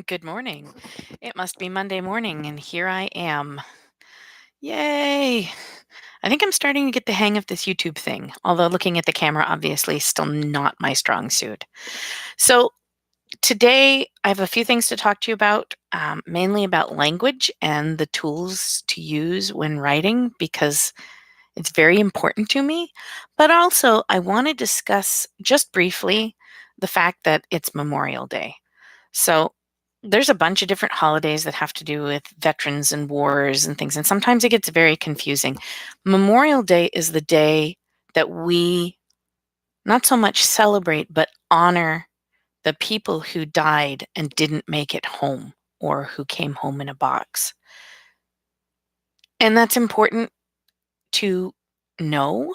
Good morning. It must be Monday morning, and here I am. Yay! I think I'm starting to get the hang of this YouTube thing, although looking at the camera obviously is still not my strong suit. So, today I have a few things to talk to you about, mainly about language and the tools to use when writing because it's very important to me. But also, I want to discuss just briefly the fact that it's Memorial Day. So there's a bunch of different holidays that have to do with veterans and wars and things, and sometimes it gets very confusing. Memorial Day is the day that we not so much celebrate, but honor the people who died and didn't make it home or who came home in a box. And that's important to know.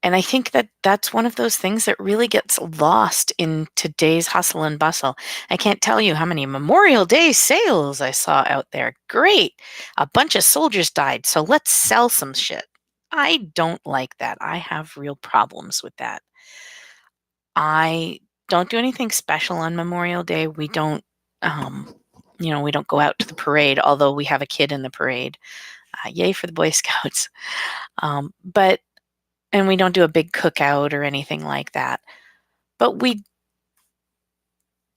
And I think that that's one of those things that really gets lost in today's hustle and bustle. I can't tell you how many Memorial Day sales I saw out there. Great. A bunch of soldiers died, so let's sell some shit. I don't like that. I have real problems with that. I don't do anything special on Memorial Day. We don't, um, we don't go out to the parade, although we have a kid in the parade. Yay for the Boy Scouts. But and we don't do a big cookout or anything like that. But we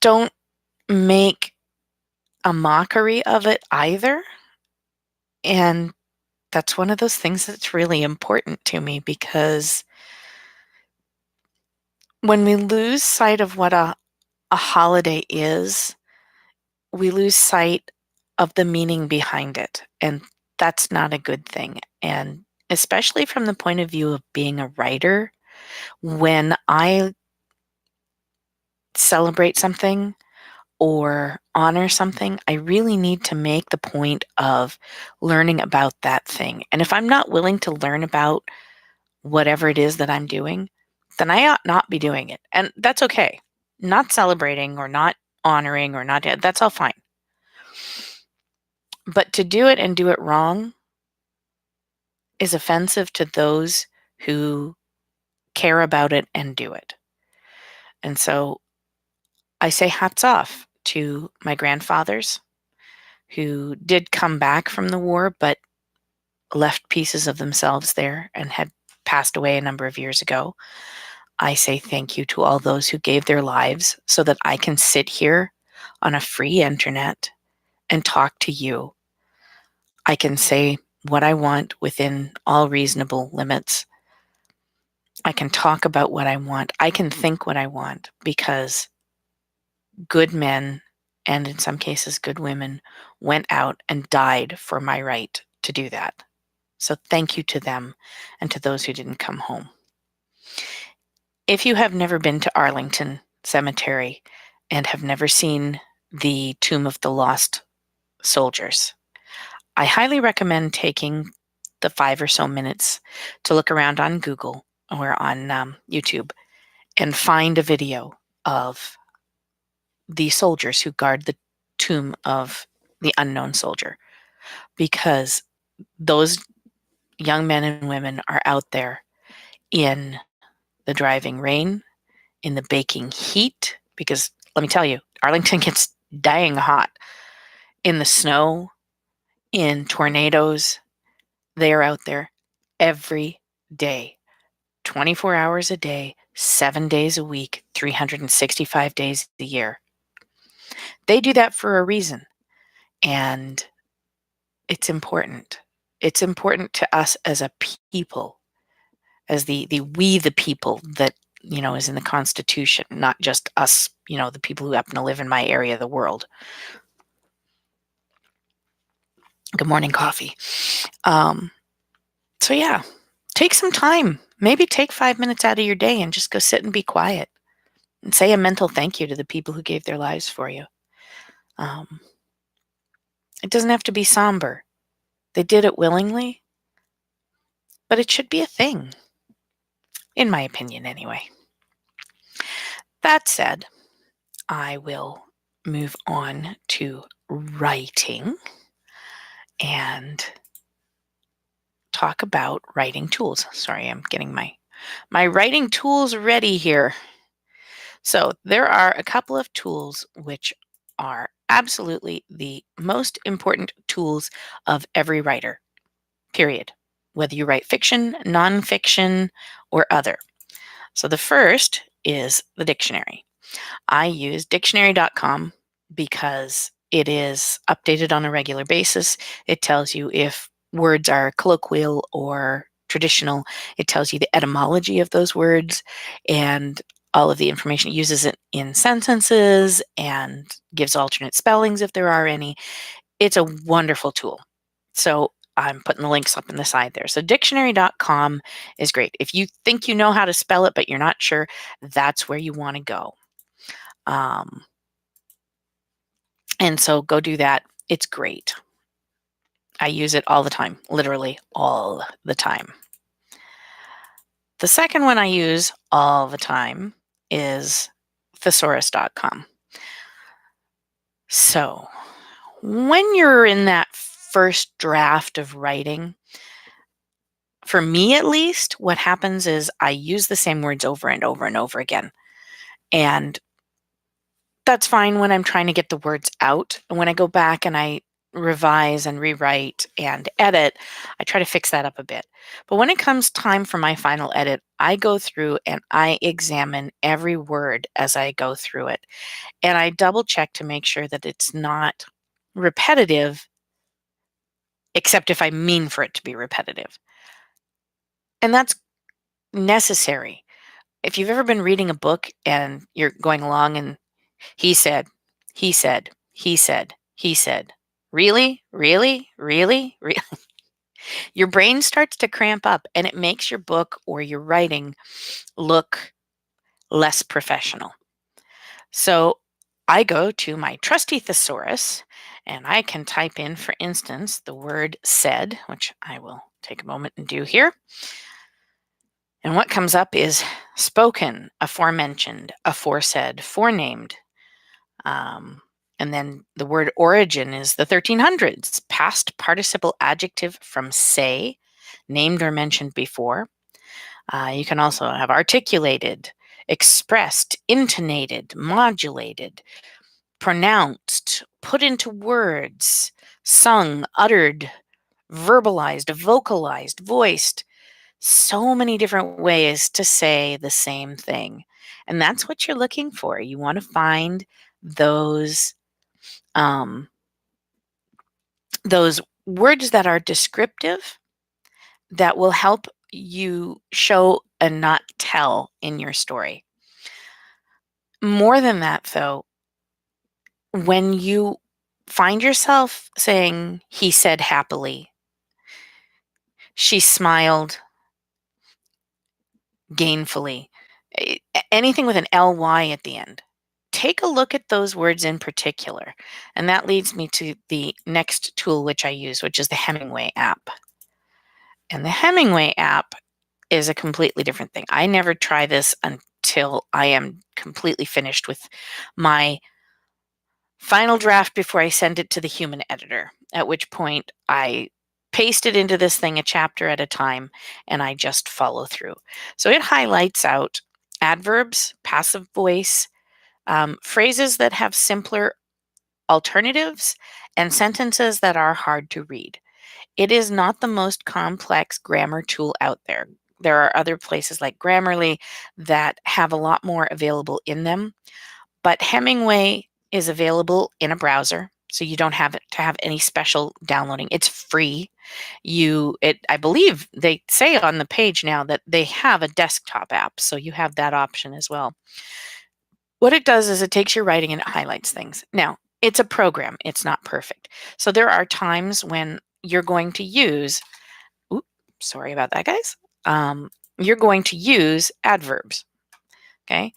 don't make a mockery of it either. And that's one of those things that's really important to me because when we lose sight of what a holiday is, we lose sight of the meaning behind it. And that's not a good thing. And especially from the point of view of being a writer, when I celebrate something or honor something, I really need to make the point of learning about that thing. And if I'm not willing to learn about whatever it is that I'm doing, then I ought not be doing it. And that's okay. Not celebrating or not honoring or not, that's all fine. But to do it and do it wrong is offensive to those who care about it and do it. And so I say hats off to my grandfathers who did come back from the war, but left pieces of themselves there and had passed away a number of years ago. I say thank you to all those who gave their lives so that I can sit here on a free internet and talk to you. I can say what I want within all reasonable limits. I can talk about what I want. I can think what I want because good men, and in some cases good women, went out and died for my right to do that. So thank you to them and to those who didn't come home. If you have never been to Arlington Cemetery and have never seen the Tomb of the Lost Soldiers, I highly recommend taking the 5 or so minutes to look around on Google or on YouTube and find a video of the soldiers who guard the tomb of the unknown soldier, because those young men and women are out there in the driving rain, in the baking heat, because let me tell you, Arlington gets dying hot, in the snow, in tornadoes. They are out there every day, 24 hours a day, 7 days a week, 365 days a year. They do that for a reason, and it's important. It's important to us as a people, as the we the people that is in the Constitution, not just us, the people who happen to live in my area of the world. Good morning, coffee. So yeah, take some time. Maybe take 5 minutes out of your day and just go sit and be quiet and say a mental thank you to the people who gave their lives for you. Um, it doesn't have to be somber. They did it willingly, but it should be a thing, in my opinion, anyway. That said, I will move on to writing and talk about writing tools. Sorry, I'm getting my writing tools ready here. So there are a couple of tools which are absolutely the most important tools of every writer, period, whether you write fiction, nonfiction, or other. So the first is the dictionary. I use dictionary.com because it is updated on a regular basis. It tells you if words are colloquial or traditional. It tells you the etymology of those words and all of the information. It uses it in sentences and gives alternate spellings if there are any. It's a wonderful tool. So I'm putting the links up in the side there. So dictionary.com is great. If you think you know how to spell it, but you're not sure, that's where you want to go. Um, and so go do that. It's great. I use it all the time, literally all the time. The second one I use all the time is thesaurus.com. So when you're in that first draft of writing, for me at least, what happens is I use the same words over and over and over again. And that's fine when I'm trying to get the words out. And when I go back and I revise and rewrite and edit, I try to fix that up a bit. But when it comes time for my final edit, I go through and I examine every word as I go through it. And I double check to make sure that it's not repetitive, except if I mean for it to be repetitive. And that's necessary. If you've ever been reading a book and you're going along and he said, he said, he said, he said, really, really, really, really, your brain starts to cramp up and it makes your book or your writing look less professional. So I go to my trusty thesaurus and I can type in, for instance, the word said, which I will take a moment and do here. And what comes up is spoken, aforementioned, aforesaid, forenamed. And then the word origin is the 1300s, past participle adjective from say, named or mentioned before. You can also have articulated, expressed, intonated, modulated, pronounced, put into words, sung, uttered, verbalized, vocalized, voiced. So many different ways to say the same thing. And that's what you're looking for. You want to find those um, those words that are descriptive that will help you show and not tell in your story. More than that, though, when you find yourself saying, he said happily, she smiled gainfully, anything with an ly at the end, take a look at those words in particular. And that leads me to the next tool which I use, which is the Hemingway app. And the Hemingway app is a completely different thing. I never try this until I am completely finished with my final draft before I send it to the human editor, at which point I paste it into this thing a chapter at a time and I just follow through. So it highlights out adverbs, passive voice, phrases that have simpler alternatives, and sentences that are hard to read. It is not the most complex grammar tool out there. There are other places like Grammarly that have a lot more available in them, but Hemingway is available in a browser, so you don't have to have any special downloading. It's free. I believe they say on the page now that they have a desktop app, so you have that option as well. What it does is it takes your writing and it highlights things. Now, it's a program. It's not perfect. So there are times when you're going to use, sorry about that, guys. You're going to use adverbs. Okay.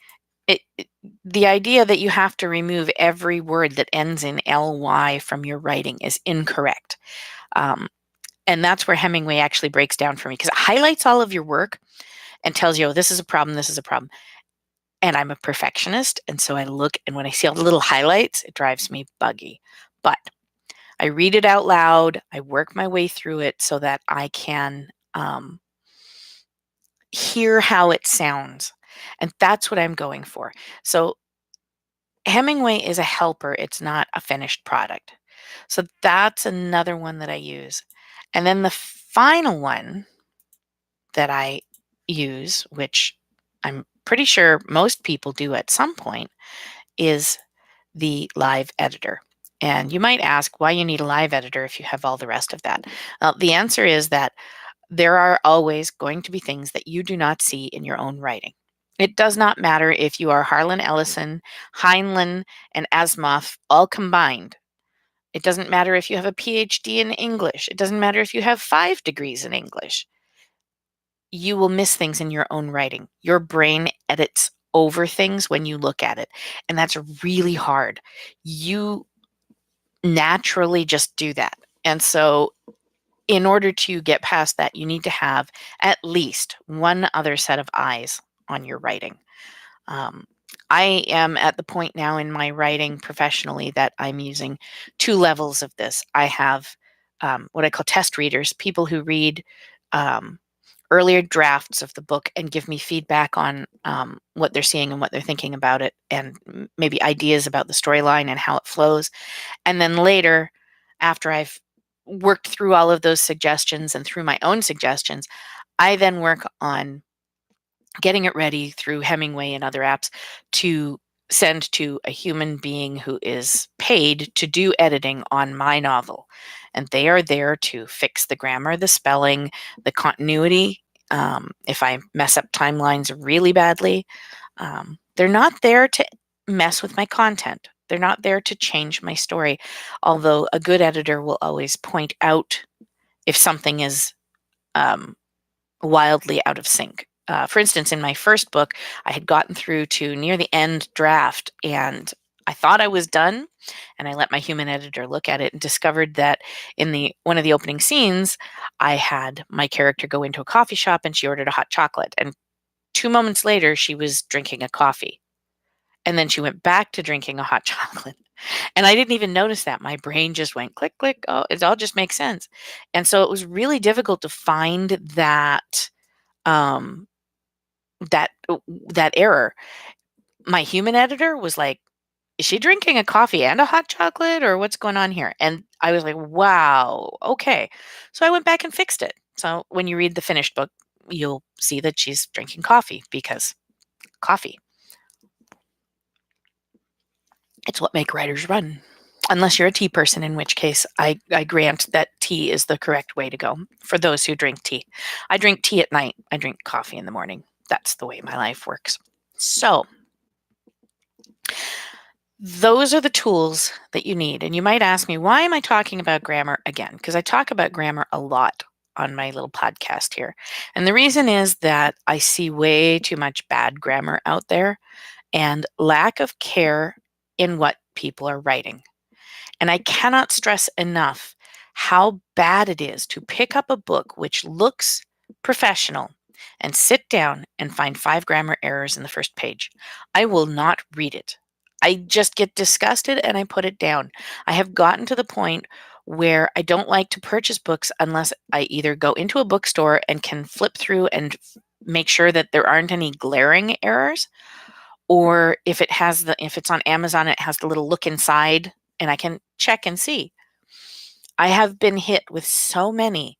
The idea that you have to remove every word that ends in ly from your writing is incorrect. And that's where Hemingway actually breaks down for me, because it highlights all of your work and tells you, oh, this is a problem, this is a problem. And I'm a perfectionist. And so I look, and when I see all the little highlights, it drives me buggy. But I read it out loud. I work my way through it so that I can hear how it sounds. And that's what I'm going for. So Hemingway is a helper, it's not a finished product. So that's another one that I use. And then the final one that I use, which I'm pretty sure most people do at some point, is the live editor. And you might ask why you need a live editor if you have all the rest of that. The answer is that there are always going to be things that you do not see in your own writing. It does not matter if you are Harlan Ellison, Heinlein, and Asimov all combined. It doesn't matter if you have a PhD in English. It doesn't matter if you have 5 degrees in English. You will miss things in your own writing. Your brain edits over things when you look at it, and that's really hard. You naturally just do that. And so in order to get past that, you need to have at least one other set of eyes on your writing. Um, I am at the point now in my writing professionally that I'm using 2 levels of this. I have what I call test readers, people who read um, earlier drafts of the book and give me feedback on what they're seeing and what they're thinking about it, and maybe ideas about the storyline and how it flows. And then later, after I've worked through all of those suggestions and through my own suggestions, I then work on getting it ready through Hemingway and other apps to send to a human being who is paid to do editing on my novel. And they are there to fix the grammar, the spelling, the continuity. If I mess up timelines really badly, they're not there to mess with my content. They're not there to change my story. Although a good editor will always point out if something is um, wildly out of sync. For instance, in my first book, I had gotten through to near the end draft and I thought I was done, and I let my human editor look at it and discovered that in the one of the opening scenes, I had my character go into a coffee shop and she ordered a hot chocolate, and 2 moments later she was drinking a coffee. And then she went back to drinking a hot chocolate. And I didn't even notice that. My brain just went click, click. Oh, it all just makes sense. And so it was really difficult to find um, that that error. My human editor was like, "Is she drinking a coffee and a hot chocolate, or what's going on here?" And I was like, "Wow, okay." So I went back and fixed it. So when you read the finished book, you'll see that she's drinking coffee because coffee. It's what make writers run. Unless you're a tea person, in which case I grant that tea is the correct way to go for those who drink tea. I drink tea at night. I drink coffee in the morning. That's the way my life works. So those are the tools that you need. And you might ask me, why am I talking about grammar again? Because I talk about grammar a lot on my little podcast here. And the reason is that I see way too much bad grammar out there and lack of care in what people are writing. And I cannot stress enough how bad it is to pick up a book which looks professional and sit down and find 5 grammar errors in the first page. I will not read it. I just get disgusted and I put it down. I have gotten to the point where I don't like to purchase books unless I either go into a bookstore and can flip through and make sure that there aren't any glaring errors, or if it's on Amazon, it has the little look inside and I can check and see. I have been hit with so many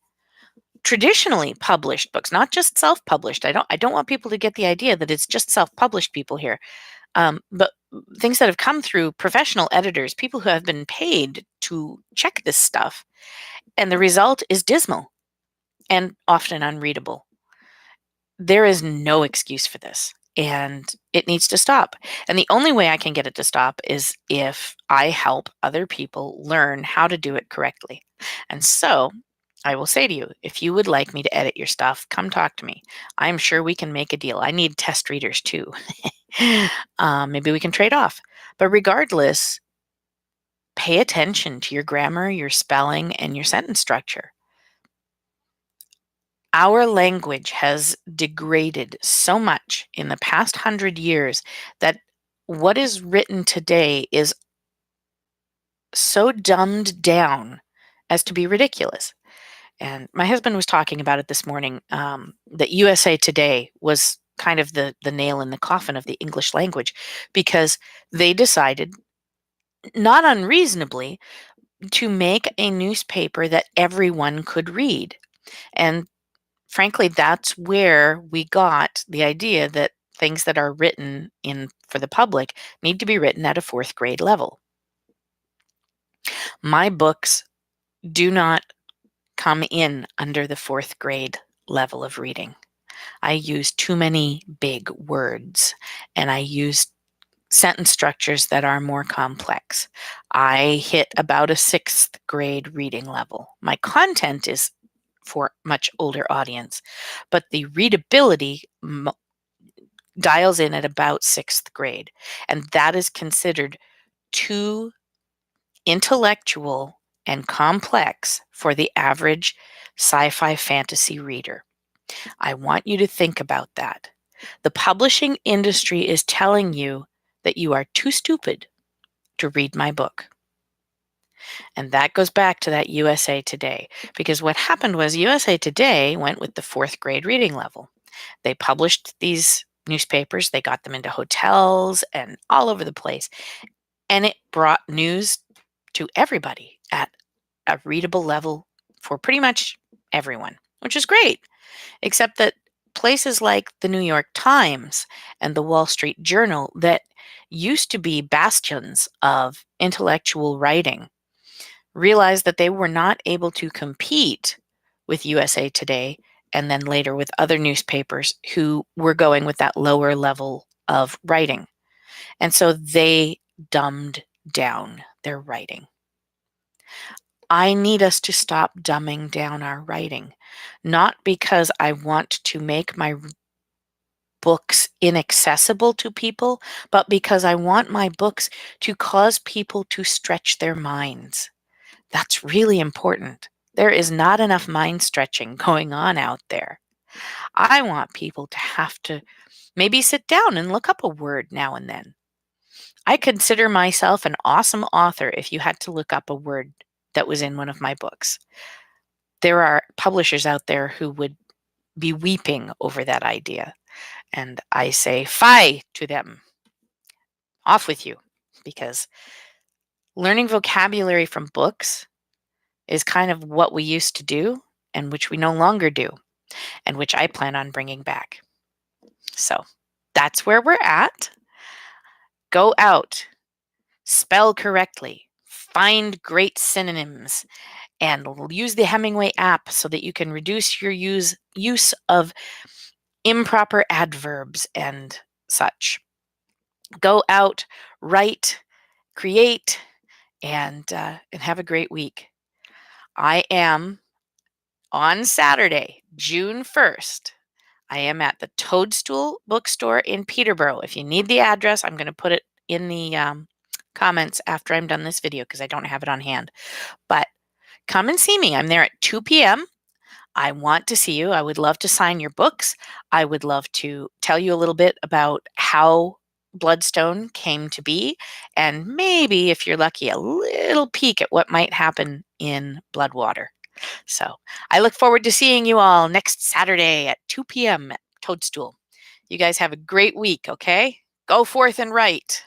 traditionally published books, not just self-published. I don't want people to get the idea that it's just self-published people here. But things that have come through professional editors, people who have been paid to check this stuff, and the result is dismal and often unreadable. There is no excuse for this, and it needs to stop. And the only way I can get it to stop is if I help other people learn how to do it correctly. And so I will say to you, if you would like me to edit your stuff, come talk to me. I'm sure we can make a deal. I need test readers too. Maybe we can trade off. But regardless, pay attention to your grammar, your spelling, and your sentence structure. Our language has degraded so much in the past 100 years that what is written today is so dumbed down as to be ridiculous. And my husband was talking about it this morning, that USA Today was kind of the nail in the coffin of the English language, because they decided, not unreasonably, to make a newspaper that everyone could read. And frankly, that's where we got the idea that things that are written in for the public need to be written at a 4th grade level. My books do not come in under the 4th grade level of reading. I use too many big words, and I use sentence structures that are more complex. I hit about a 6th grade reading level. My content is for much older audience, but the readability dials in at about 6th grade, and that is considered too intellectual and complex for the average sci-fi fantasy reader. I want you to think about that. The publishing industry is telling you that you are too stupid to read my book. And that goes back to that USA Today, because what happened was USA Today went with the 4th grade reading level. They published these newspapers, they got them into hotels and all over the place, and it brought news to everybody at a readable level for pretty much everyone, which is great. Except that places like the New York Times and the Wall Street Journal, that used to be bastions of intellectual writing, realized that they were not able to compete with USA Today and then later with other newspapers who were going with that lower level of writing. And so they dumbed down their writing. I need us to stop dumbing down our writing, not because I want to make my books inaccessible to people, but because I want my books to cause people to stretch their minds. That's really important. There is not enough mind stretching going on out there. I want people to have to maybe sit down and look up a word now and then. I consider myself an awesome author if you had to look up a word that was in one of my books. There are publishers out there who would be weeping over that idea. And I say, "Fie to them. Off with you." Because learning vocabulary from books is kind of what we used to do and which we no longer do, and which I plan on bringing back. So that's where we're at. Go out, spell correctly, find great synonyms, and use the Hemingway app so that you can reduce your use of improper adverbs and such. Go out, write, create, and have a great week. I am on Saturday, June 1st. I am at the Toadstool Bookstore in Peterborough. If you need the address, I'm going to put it in the comments after I'm done this video because I don't have it on hand. But come and see me. I'm there at 2 p.m. I want to see you. I would love to sign your books. I would love to tell you a little bit about how Bloodstone came to be, and maybe, if you're lucky, a little peek at what might happen in Bloodwater. So I look forward to seeing you all next Saturday at 2 p.m. at Toadstool. You guys have a great week, okay? Go forth and write.